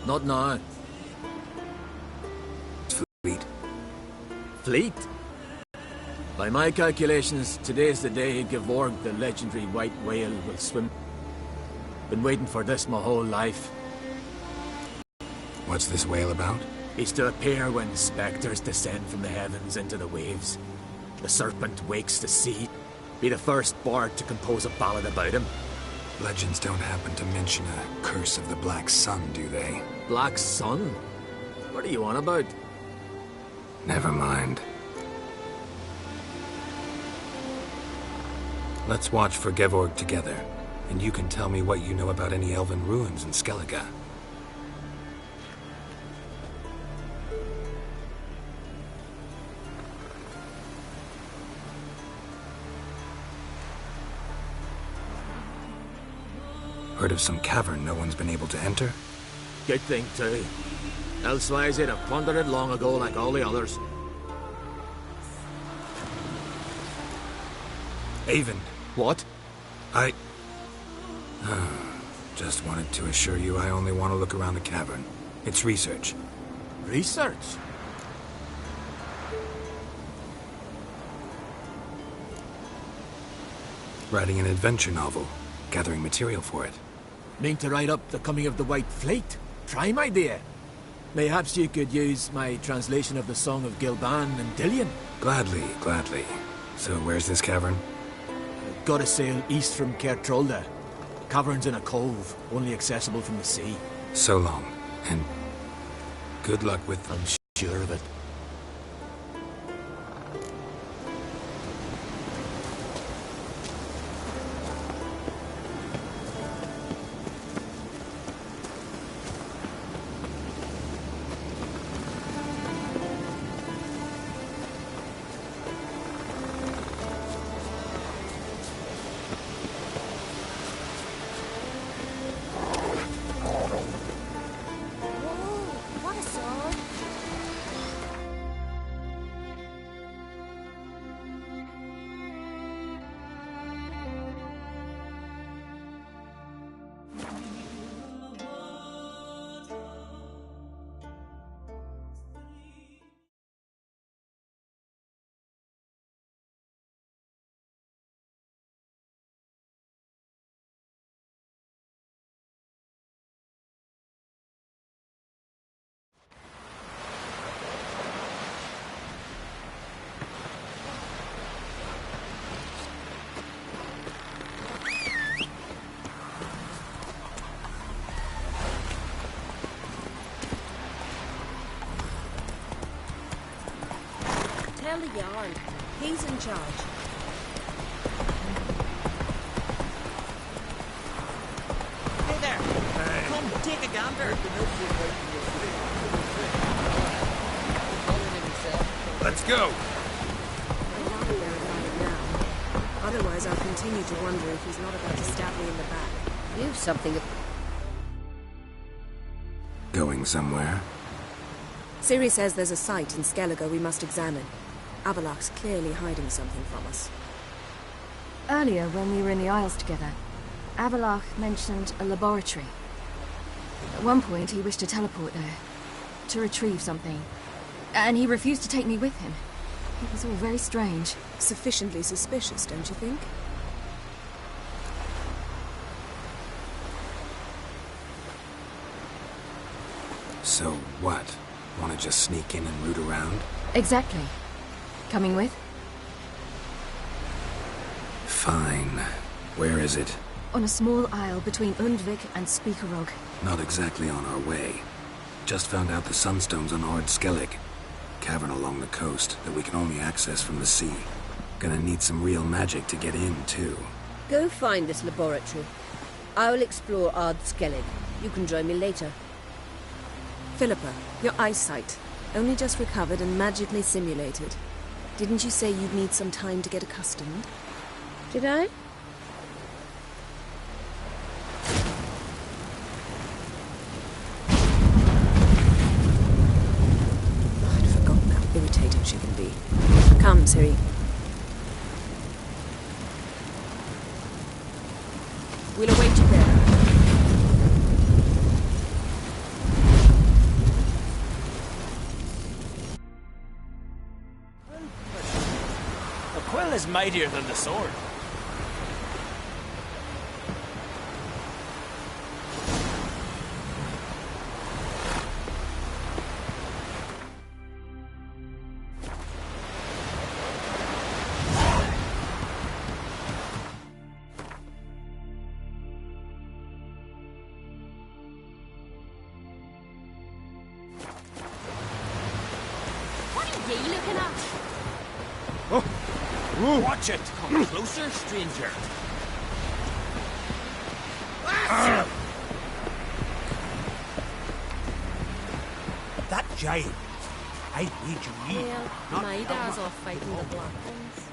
Not now. Fleet. Fleet? By my calculations, today's the day Gevorg, the legendary white whale, will swim. Been waiting for this my whole life. What's this whale about? He's to appear when spectres descend from the heavens into the waves. The serpent wakes the sea. Be the first bard to compose a ballad about him. Legends don't happen to mention a curse of the Black Sun, do they? Black Sun? What are you on about? Never mind. Let's watch for Gevorg together, and you can tell me what you know about any elven ruins in Skellige. Heard of some cavern no one's been able to enter? Good thing, too. Elsewise, they'd have plundered it long ago like all the others. Avon. What? I... just wanted to assure you I only want to look around the cavern. It's research. Research? Writing an adventure novel. Gathering material for it. Mean to write up the coming of the White Fleet? Prime idea. Mayhaps you could use my translation of the Song of Gilban and Dillion. Gladly, gladly. So where's this cavern? Gotta sail east from Kertrolda. Cavern's in a cove, only accessible from the sea. So long, and good luck with... I'm sure of it. Tell the Jarl. He's in charge. Hey there! Hey. Come, take a gander! Let's go! I'm not there about it now. Otherwise, I'll continue to wonder if he's not about to stab me in the back. You've something... Going somewhere? Ciri says there's a site in Skellige we must examine. Avallac'h's clearly hiding something from us. Earlier, when we were in the Isles together, Avallac'h mentioned a laboratory. At one point, he wished to teleport there, to retrieve something. And he refused to take me with him. It was all very strange. Sufficiently suspicious, don't you think? So what? Want to just sneak in and root around? Exactly. Coming with? Fine. Where is it? On a small isle between Undvik and Speakerog. Not exactly on our way. Just found out the sunstones on Ord Skellig. Cavern along the coast that we can only access from the sea. Gonna need some real magic to get in, too. Go find this laboratory. I'll explore Ard Skellig. You can join me later. Philippa, your eyesight. Only just recovered and magically simulated. Didn't you say you'd need some time to get accustomed? Did I? I'd forgotten how irritating she can be. Come, Ciri. We'll await you there. is mightier than the sword. Watch it! Come closer, stranger. That giant. I need you eat. Not my how dad's much. off fighting the black ones.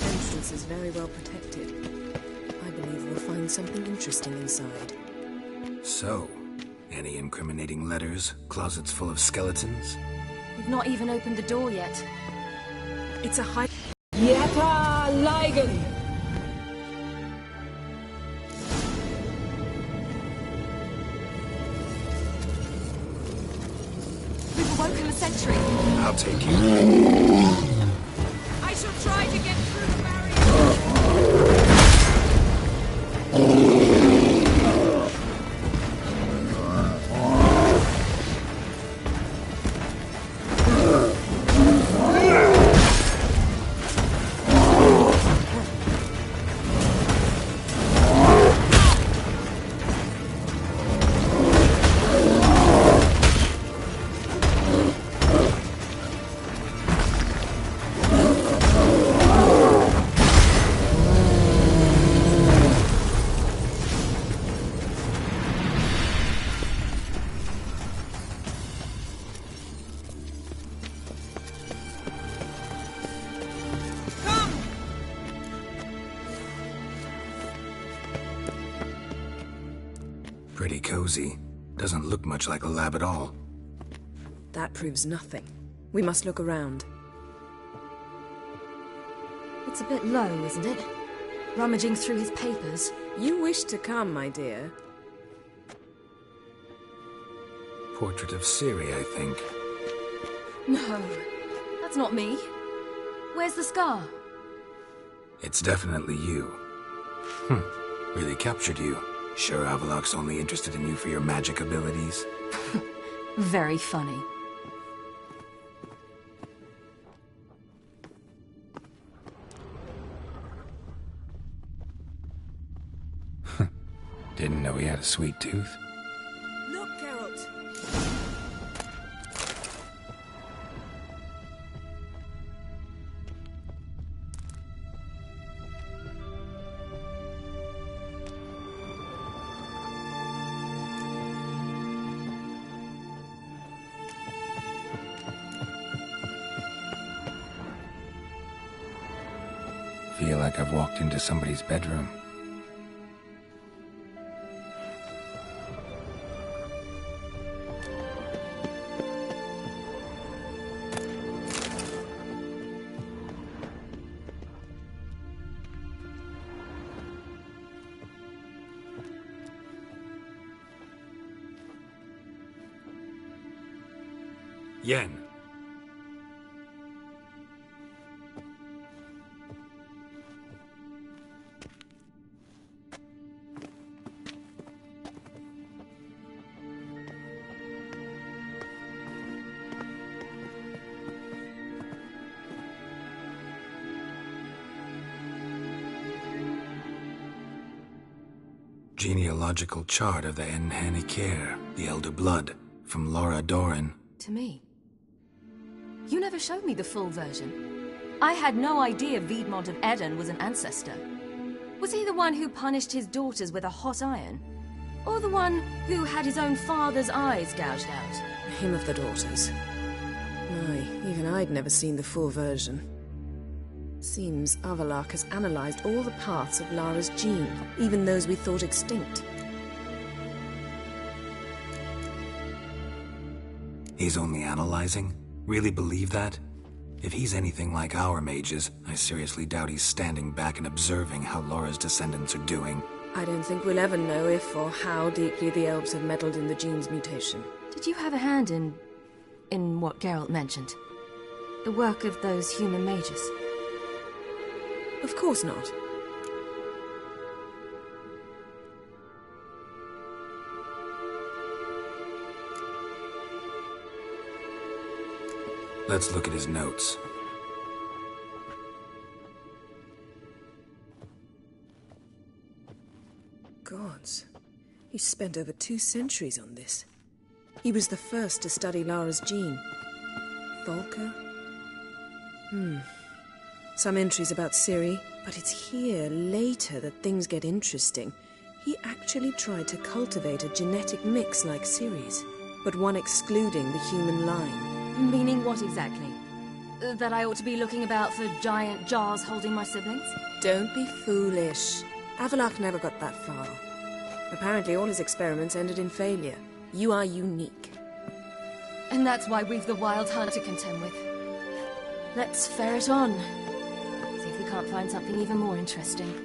Entrance is very well protected. I believe we'll find something interesting inside. So, any incriminating letters? Closets full of skeletons? We've not even opened the door yet. It's a high... Yata Ligon! We've awoken the sentry. I'll take you. I shall try to get through the barrier! Pretty cozy. Doesn't look much like a lab at all. That proves nothing. We must look around. It's a bit low, isn't it? Rummaging through his papers. You wish to come, my dear. Portrait of Ciri, I think. No, that's not me. Where's the scar? It's definitely you. Really captured you. Sure Avaloch's only interested in you for your magic abilities? Very funny. Didn't know he had a sweet tooth. Look, Geralt! Feel like I've walked into somebody's bedroom. Yen. Genealogical chart of the Enhanikir, the Elder Blood. from Laura Doran. To me. You never showed me the full version. I had no idea Viedmont of Eden was an ancestor. Was he the one who punished his daughters with a hot iron? Or the one who had his own father's eyes gouged out? Him of the daughters. Aye, even I'd never seen the full version. Seems Avallac'h has analyzed all the parts of Lara's gene, even those we thought extinct. He's only analyzing? Really believe that? If he's anything like our mages, I seriously doubt he's standing back and observing how Laura's descendants are doing. I don't think we'll ever know if or how deeply the elves have meddled in the gene's mutation. Did you have a hand in what Geralt mentioned? The work of those human mages? Of course not. Let's look at his notes. Gods. He spent over 2 centuries on this. He was the first to study Lara's gene. Volker? Some entries about Ciri, but it's here, later, that things get interesting. He actually tried to cultivate a genetic mix like Ciri's, but one excluding the human line. Meaning what exactly? That I ought to be looking about for giant jars holding my siblings? Don't be foolish. Avallac'h never got that far. Apparently all his experiments ended in failure. You are unique. And that's why we've the Wild Hunt to contend with. Let's ferret on. See if we can't find something even more interesting.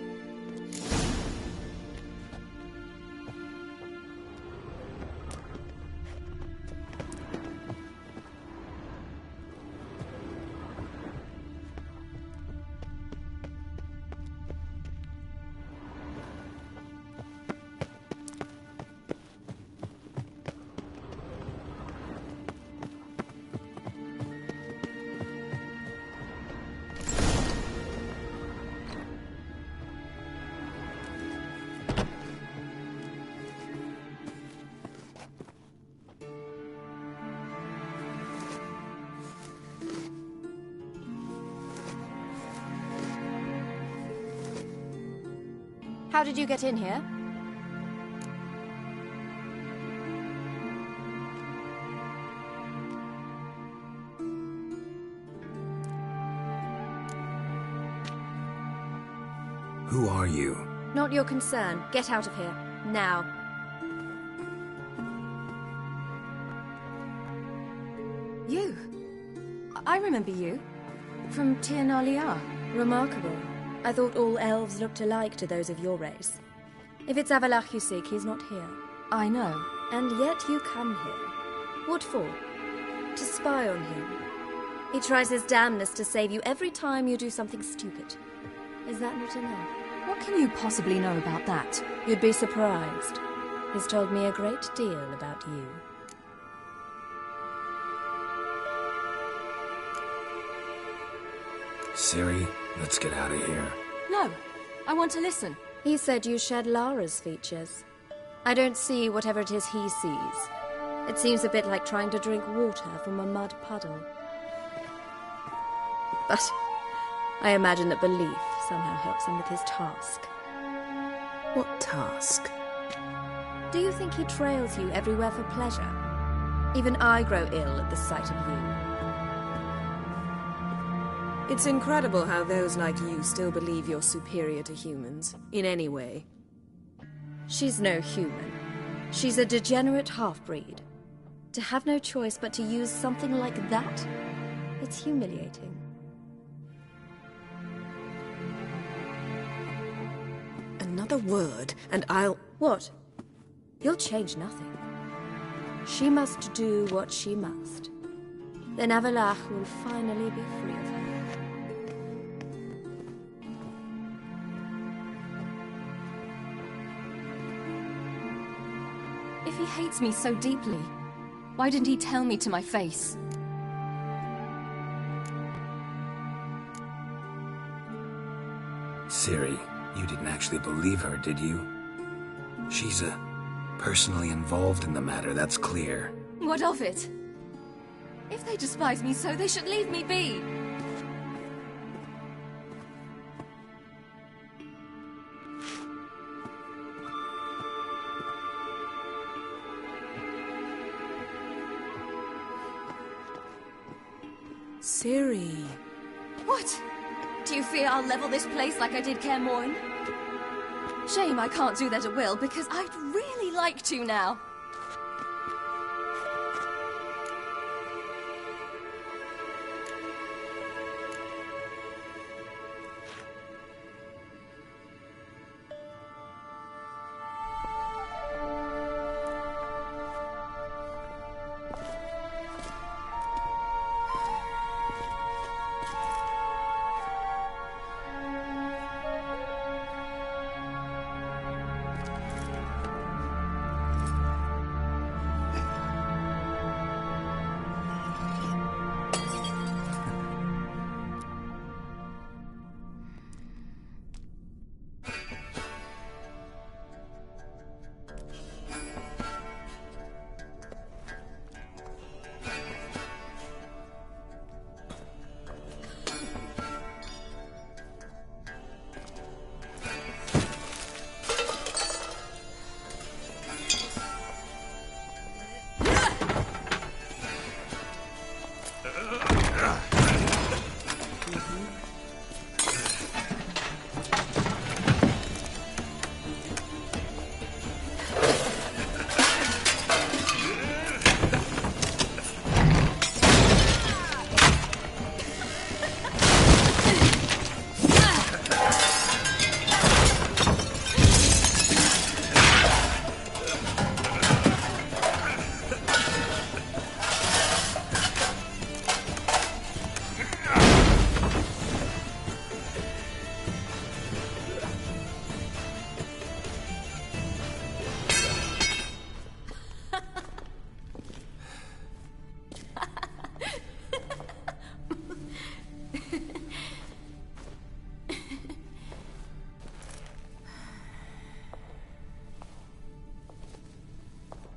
How did you get in here? Who are you? Not your concern. Get out of here. Now. You. I remember you. From Tir na Liar. Remarkable. I thought all elves looked alike to those of your race. If it's Avallac'h you seek, he's not here. I know. And yet you come here. What for? To spy on him. He tries his damnedest to save you every time you do something stupid. Is that not enough? What can you possibly know about that? You'd be surprised. He's told me a great deal about you. Ciri, let's get out of here. No. I want to listen. He said you shared Lara's features. I don't see whatever it is he sees. It seems a bit like trying to drink water from a mud puddle. But I imagine that belief somehow helps him with his task. What task? Do you think he trails you everywhere for pleasure? Even I grow ill at the sight of you. It's incredible how those like you still believe you're superior to humans, in any way. She's no human. She's a degenerate half-breed. To have no choice but to use something like that, it's humiliating. Another word, and I'll... What? You'll change nothing. She must do what she must. Then Avallac'h will finally be free of her. If he hates me so deeply, why didn't he tell me to my face? Ciri, you didn't actually believe her, did you? She's personally involved in the matter, that's clear. What of it? If they despise me so, they should leave me be. Ciri. What? Do you fear I'll level this place like I did Kaer Morhen? Shame I can't do that at will, because I'd really like to now.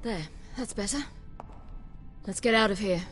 There, that's better. Let's get out of here.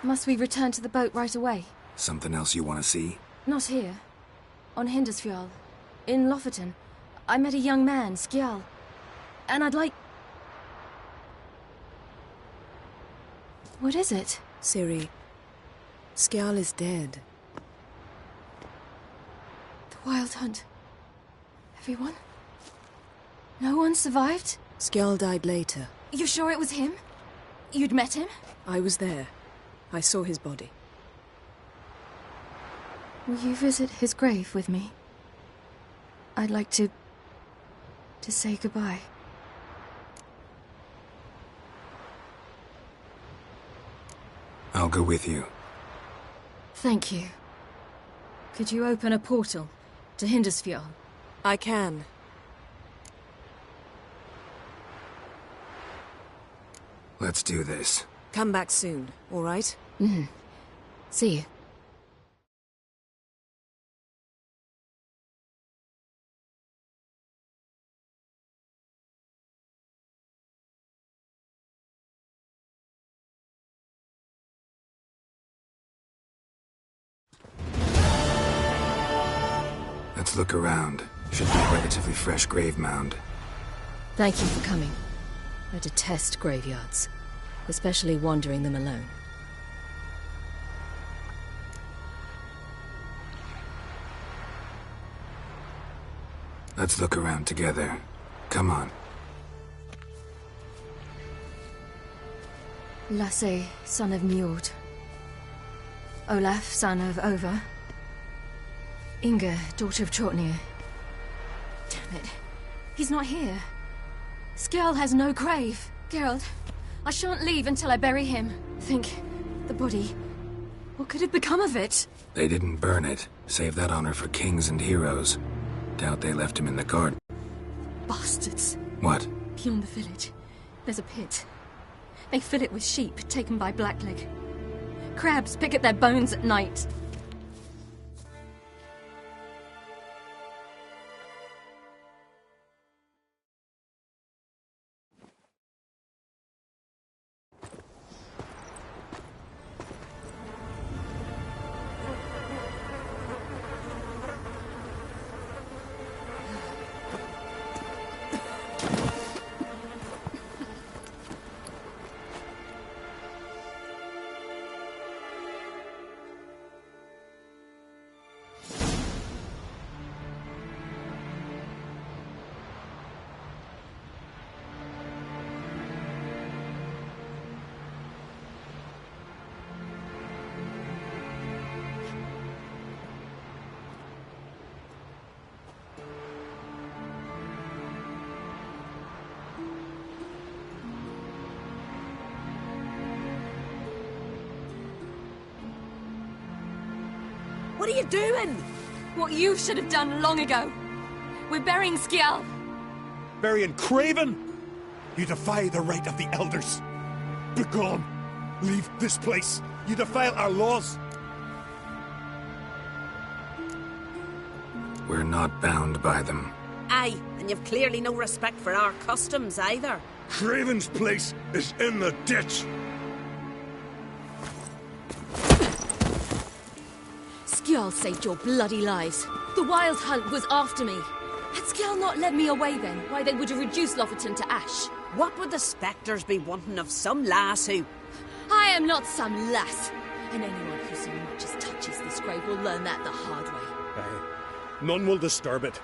Must we return to the boat right away? Something else you want to see? Not here. On Hindisfjall. In Lofoten. I met a young man, Skjal. And I'd like... What is it? Ciri, Skjal is dead. The Wild Hunt. Everyone? No one survived? Skjal died later. You sure it was him? You'd met him? I was there. I saw his body. Will you visit his grave with me? I'd like to say goodbye. I'll go with you. Thank you. Could you open a portal to Hindisfjall? I can. Let's do this. Come back soon, all right? Mm-hmm. See you. Let's look around. Should be a relatively fresh grave mound. Thank you for coming. I detest graveyards, especially wandering them alone. Let's look around together. Come on. Lasse, son of Njord. Olaf, son of Over. Inga, daughter of Trotnir. Damn it. He's not here. Skjall has no grave. Geralt, I shan't leave until I bury him. Think, the body. What could have become of it? They didn't burn it. Save that honor for kings and heroes. Doubt they left him in the garden. Bastards. What? Beyond the village, there's a pit. They fill it with sheep taken by Blackleg. Crabs pick at their bones at night. What are you doing? What you should have done long ago. We're burying Skjall. Burying Craven? You defy the right of the elders. Begone. Leave this place. You defile our laws. We're not bound by them. Aye, and you've clearly no respect for our customs either. Craven's place is in the ditch. Skjall saved your bloody lives. The Wild Hunt was after me. Had Skjall not led me away then, why they would have reduced Lofoten to ash. What would the spectres be wanting of some lass who... I am not some lass. And anyone who so much as touches this grave will learn that the hard way. Aye. None will disturb it.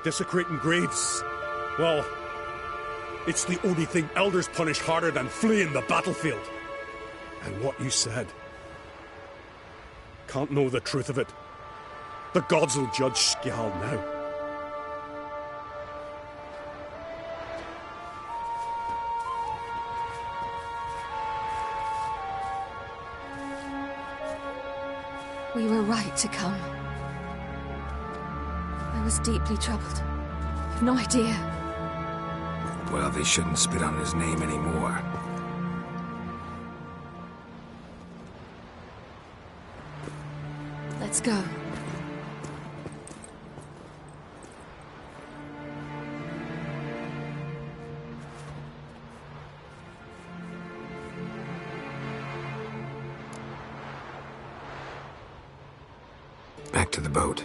Desecrating graves, well, it's the only thing elders punish harder than fleeing the battlefield. And what you said. Can't know the truth of it. The gods will judge Skjall now. We were right to come. I was deeply troubled. You've no idea. Well, they shouldn't spit on his name anymore. Let's go. Back to the boat.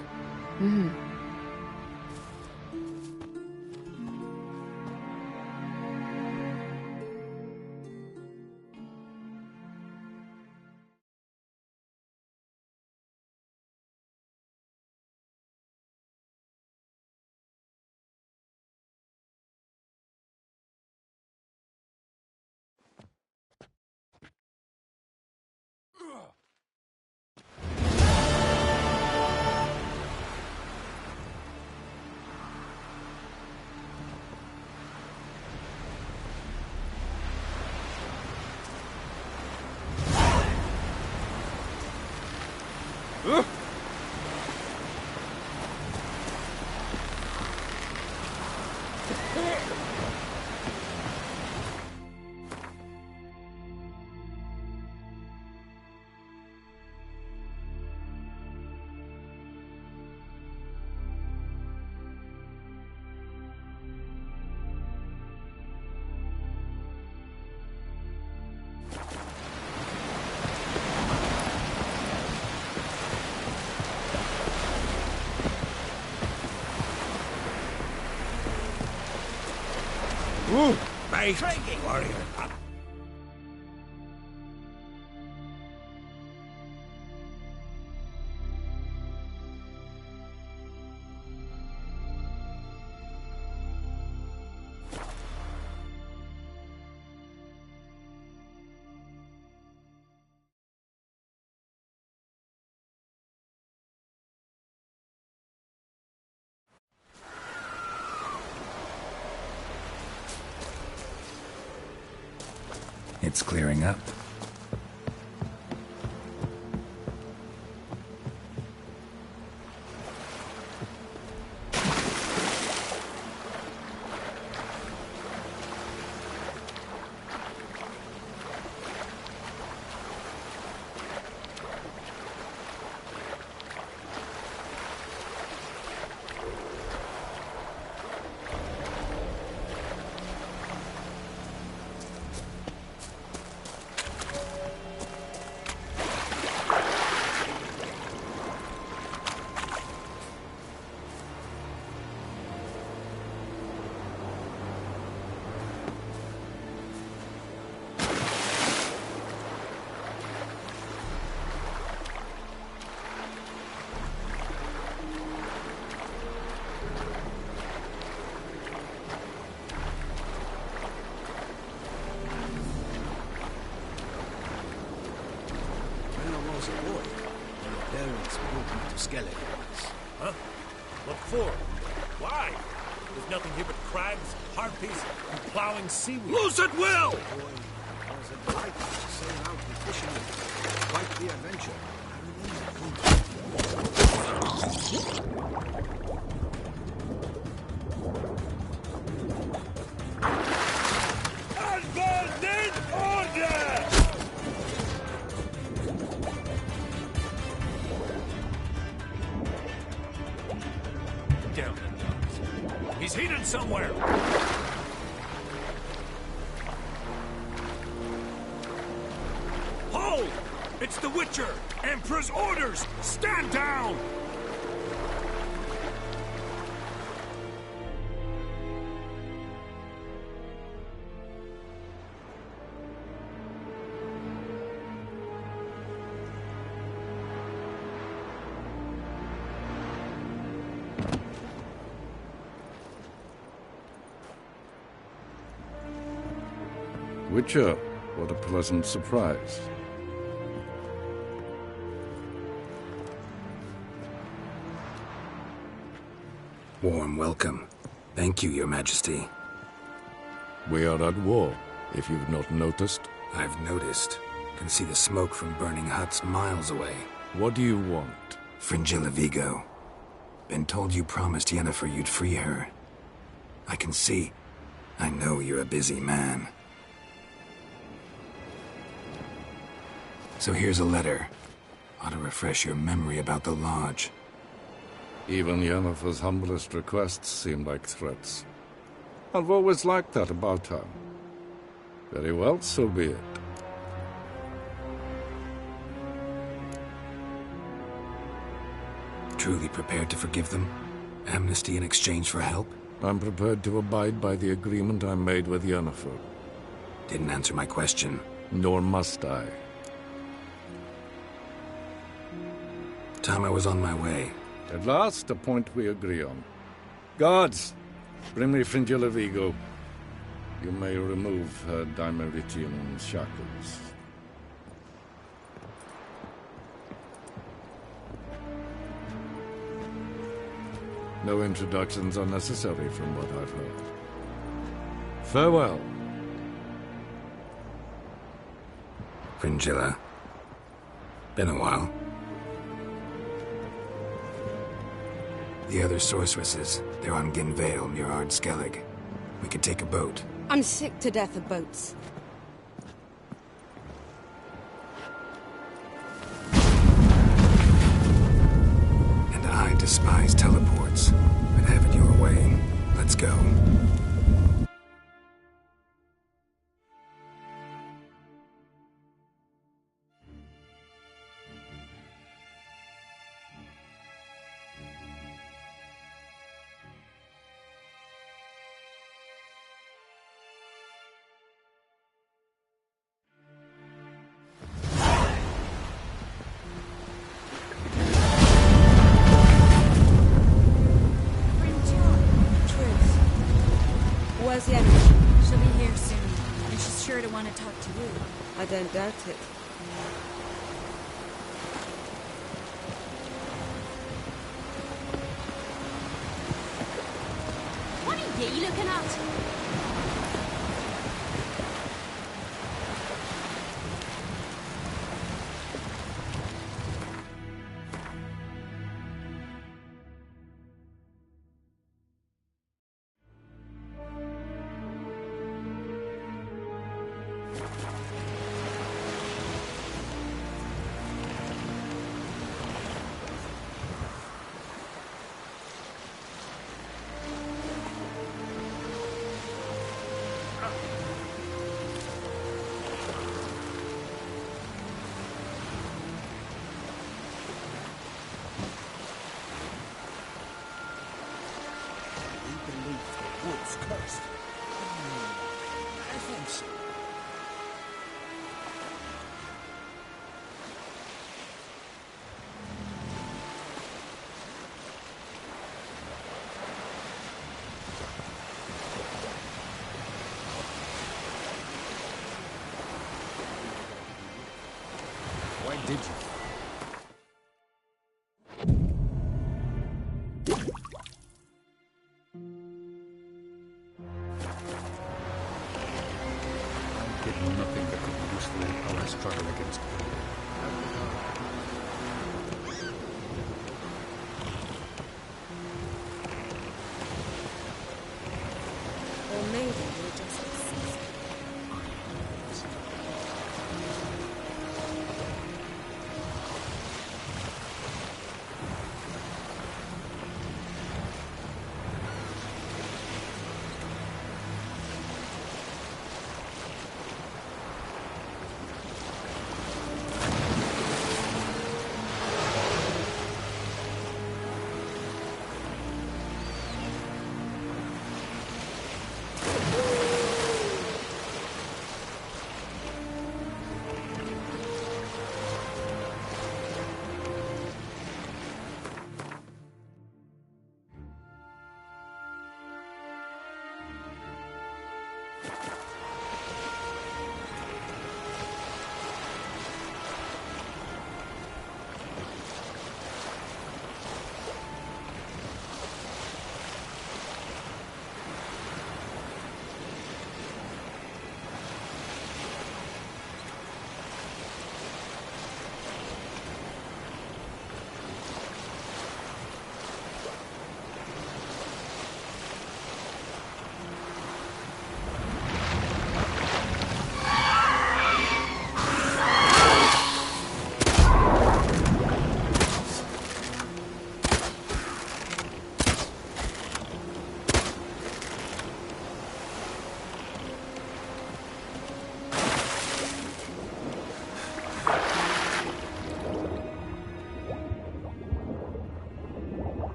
Ooh, mate, warrior. It's clearing up. Huh? What for? Why? There's nothing here but crabs, harpies, and plowing seaweed. Loose at will! Quite the adventure. Advance in order! Damn them dogs. He's hidden somewhere! Hold! It's the Witcher! Emperor's orders! Stand down! Witcher, what a pleasant surprise. Warm welcome. Thank you, Your Majesty. We are at war, if you've not noticed. I've noticed. Can see the smoke from burning huts miles away. What do you want? Fringilla Vigo. Been told you promised Yennefer you'd free her. I can see. I know you're a busy man. So here's a letter. Ought to refresh your memory about the Lodge. Even Yennefer's humblest requests seem like threats. I've always liked that about her. Very well, so be it. Truly prepared to forgive them? Amnesty in exchange for help? I'm prepared to abide by the agreement I made with Yennefer. Didn't answer my question. Nor must I. Time I was on my way. At last, a point we agree on. Guards, bring me Fringilla Vigo. You may remove her Dimeritian shackles. No introductions are necessary from what I've heard. Farewell. Fringilla. Been a while. The other sorceresses, they're on Ginvale near Ard Skellig. We could take a boat. I'm sick to death of boats. And I despise teleports. But have it your way. Let's go. Where's Yennefer? She'll be here soon, and she's sure to want to talk to you. I don't doubt it. What are you looking at? We believe the wood's cursed. I think so. Why did you? I did nothing that could be useful in our struggle against evil. Or maybe you're just deceased.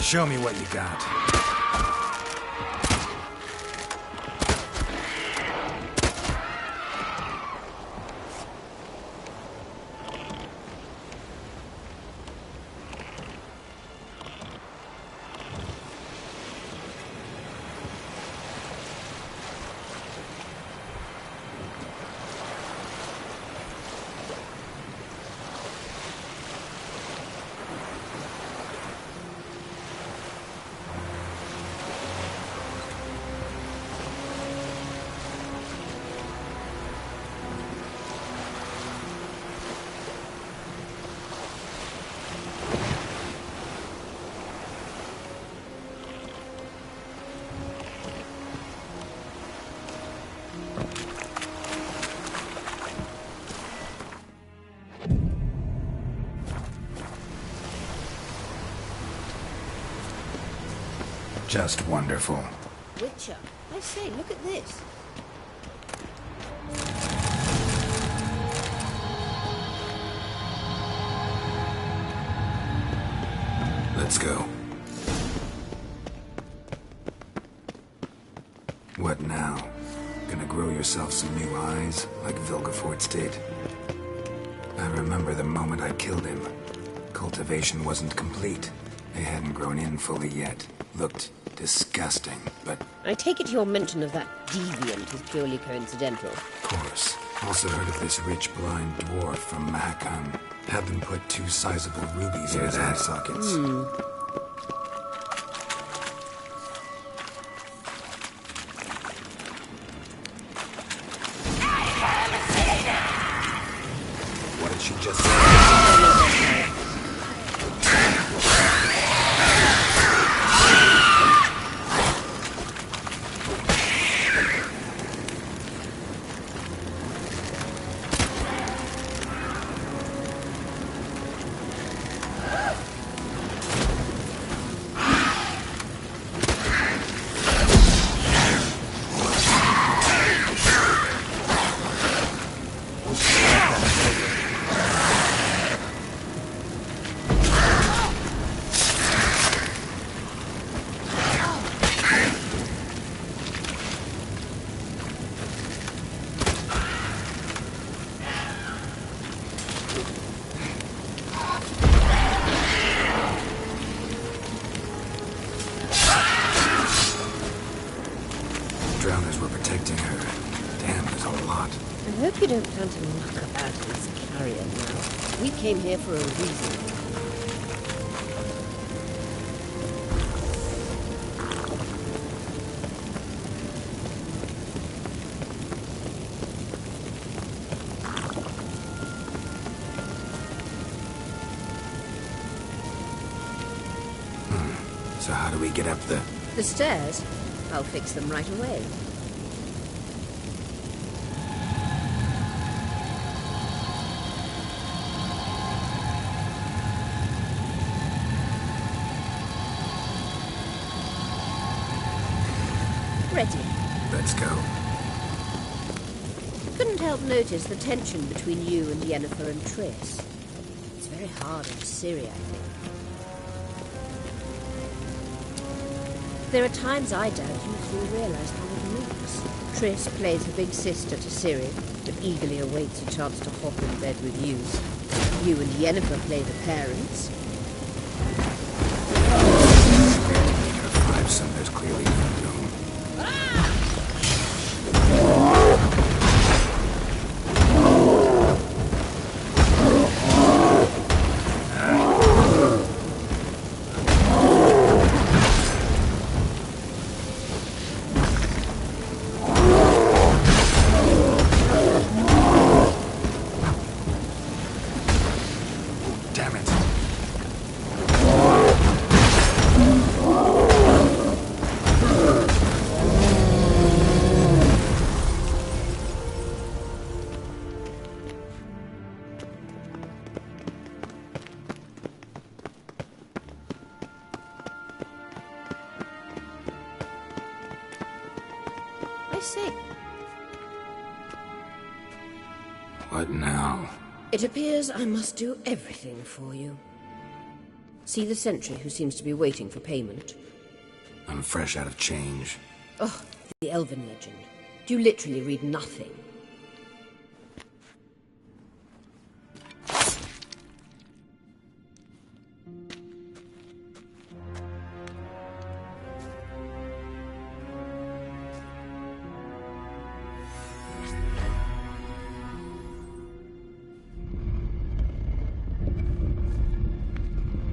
Show me what you got. Just wonderful. Witcher, I say, look at this. Let's go. What now? Gonna grow yourself some new eyes, like Vilgefortz did? I remember the moment I killed him. Cultivation wasn't complete. They hadn't grown in fully yet. Looked disgusting, but... I take it your mention of that deviant is purely coincidental. Of course. Also heard of this rich blind dwarf from Mahakam. Had them put 2 sizable rubies in his eye sockets. What did she just say? Drowners were protecting her. Damn, there's a lot. I hope you don't plan to muck about in this carrier now. We came here for a reason. So how do we get up the... The stairs? I'll fix them right away. Ready. Let's go. Couldn't help notice the tension between you and Yennefer and Triss. It's very hard on Ciri, I think. There are times I doubt you three realize how it moves. Triss plays the big sister to Ciri, but eagerly awaits a chance to hop in bed with you. You and Yennefer play the parents. Her 5 cinders clearly from doom. What now? It appears I must do everything for you. See the sentry who seems to be waiting for payment? I'm fresh out of change. Oh, the Elven legend. Do you literally read nothing?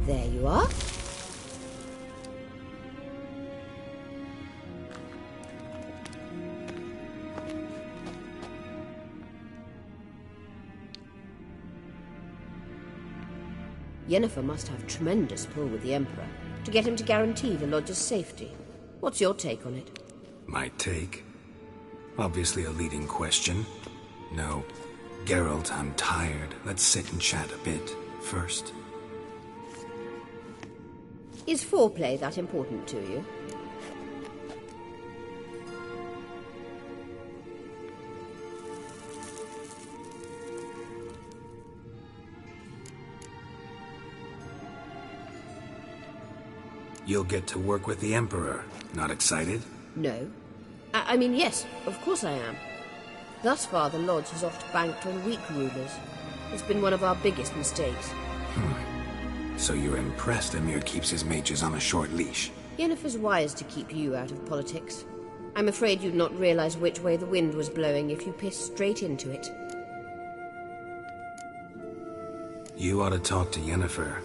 There you are. Yennefer must have tremendous pull with the Emperor to get him to guarantee the Lodge's safety. What's your take on it? My take? Obviously a leading question. No. Geralt, I'm tired. Let's sit and chat a bit first. Is foreplay that important to you? You'll get to work with the Emperor. Not excited? No. I mean, yes, of course I am. Thus far, the Lodge has oft banked on weak rulers. It's been one of our biggest mistakes. So you're impressed Emir keeps his mages on a short leash? Yennefer's wise to keep you out of politics. I'm afraid you'd not realize which way the wind was blowing if you pissed straight into it. You ought to talk to Yennefer.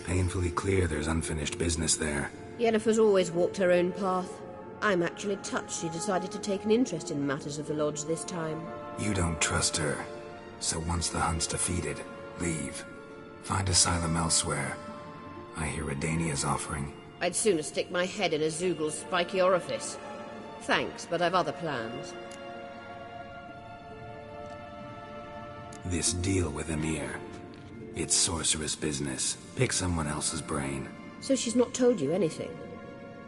Painfully clear there's unfinished business there. Yennefer's always walked her own path. I'm actually touched she decided to take an interest in matters of the Lodge this time. You don't trust her. So once the hunt's defeated, leave. Find asylum elsewhere. I hear Redania's offering. I'd sooner stick my head in a Zoogl's spiky orifice. Thanks, but I've other plans. This deal with Emir. It's sorceress business. Pick someone else's brain. So she's not told you anything?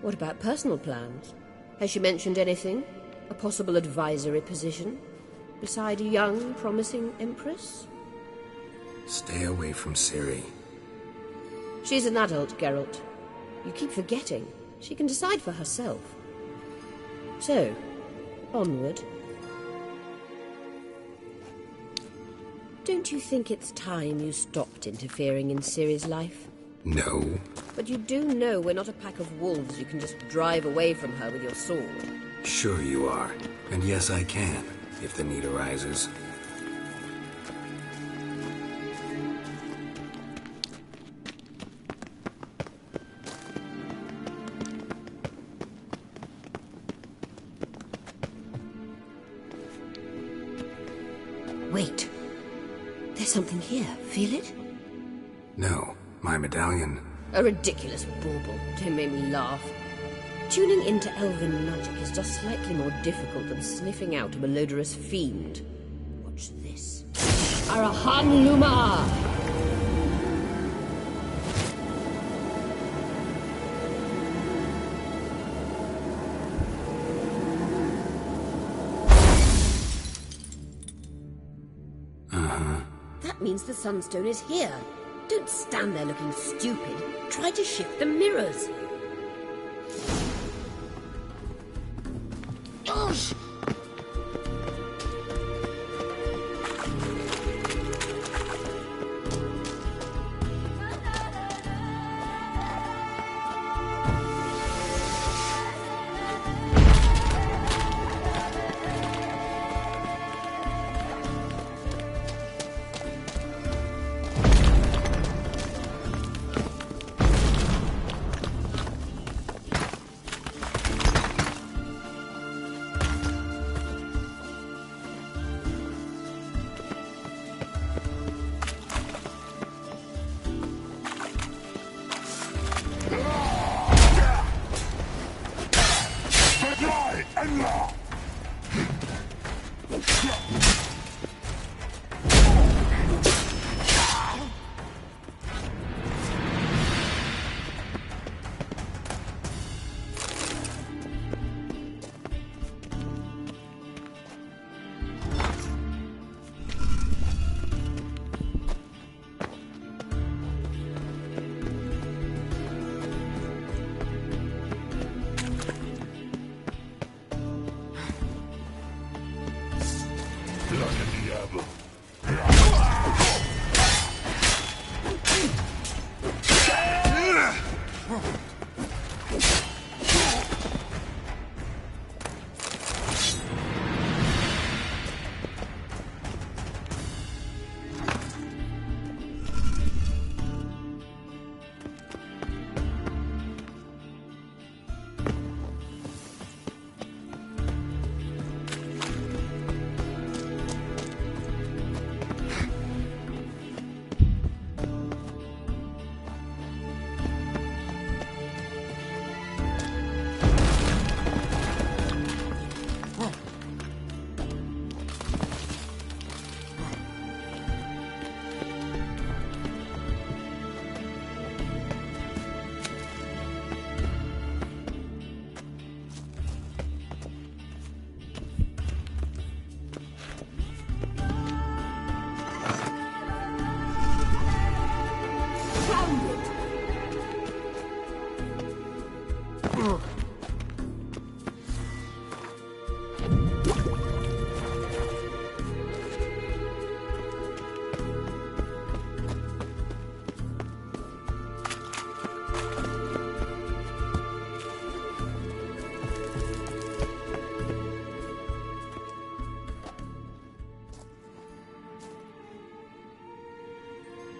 What about personal plans? Has she mentioned anything? A possible advisory position? Beside a young, promising Empress? Stay away from Ciri. She's an adult, Geralt. You keep forgetting. She can decide for herself. So, onward. Don't you think it's time you stopped interfering in Ciri's life? No. But you do know we're not a pack of wolves you can just drive away from her with your sword. Sure you are. And yes, I can, if the need arises. Wait. There's something here. Feel it? No. My medallion. A ridiculous bauble. Don't make me laugh. Tuning into elven magic is just slightly more difficult than sniffing out a malodorous fiend. Watch this. Arahan Luma! That means the Sunstone is here. Don't stand there looking stupid. Try to shift the mirrors. Gosh!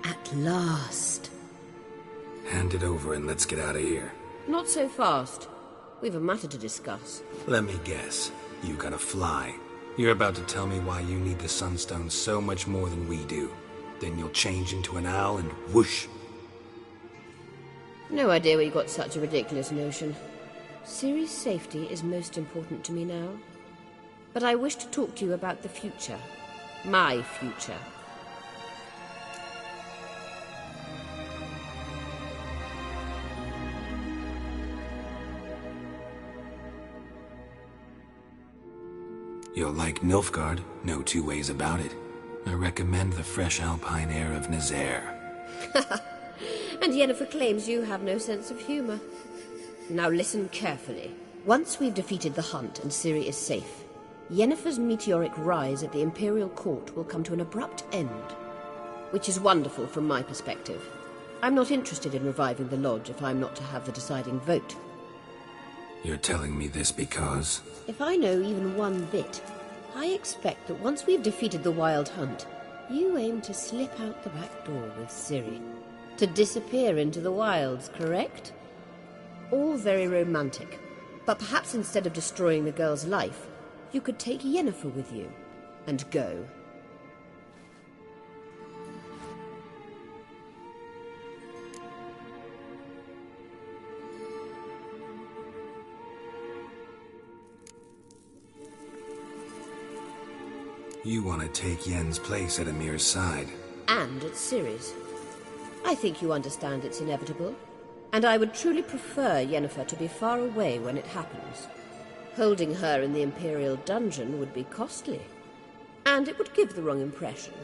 At last. Hand it over and let's get out of here. Not so fast. We've a matter to discuss. Let me guess. You gotta fly. You're about to tell me why you need the Sunstone so much more than we do. Then you'll change into an owl and whoosh. No idea where you got such a ridiculous notion. Ciri's safety is most important to me now. But I wish to talk to you about the future. My future. You'll like Nilfgaard, no two ways about it. I recommend the fresh alpine air of Nazaire. And Yennefer claims you have no sense of humor. Now listen carefully. Once we've defeated the Hunt and Ciri is safe, Yennefer's meteoric rise at the Imperial Court will come to an abrupt end. Which is wonderful from my perspective. I'm not interested in reviving the Lodge if I'm not to have the deciding vote. You're telling me this because... If I know even one bit, I expect that once we've defeated the Wild Hunt, you aim to slip out the back door with Ciri. To disappear into the wilds, correct? All very romantic. But perhaps instead of destroying the girl's life, you could take Yennefer with you, and go. You want to take Yen's place at Amir's side. And at Ciri's. I think you understand it's inevitable, and I would truly prefer Yennefer to be far away when it happens. Holding her in the Imperial dungeon would be costly, and it would give the wrong impression.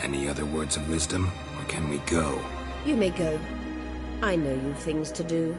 Any other words of wisdom, or can we go? You may go. I know you've things to do.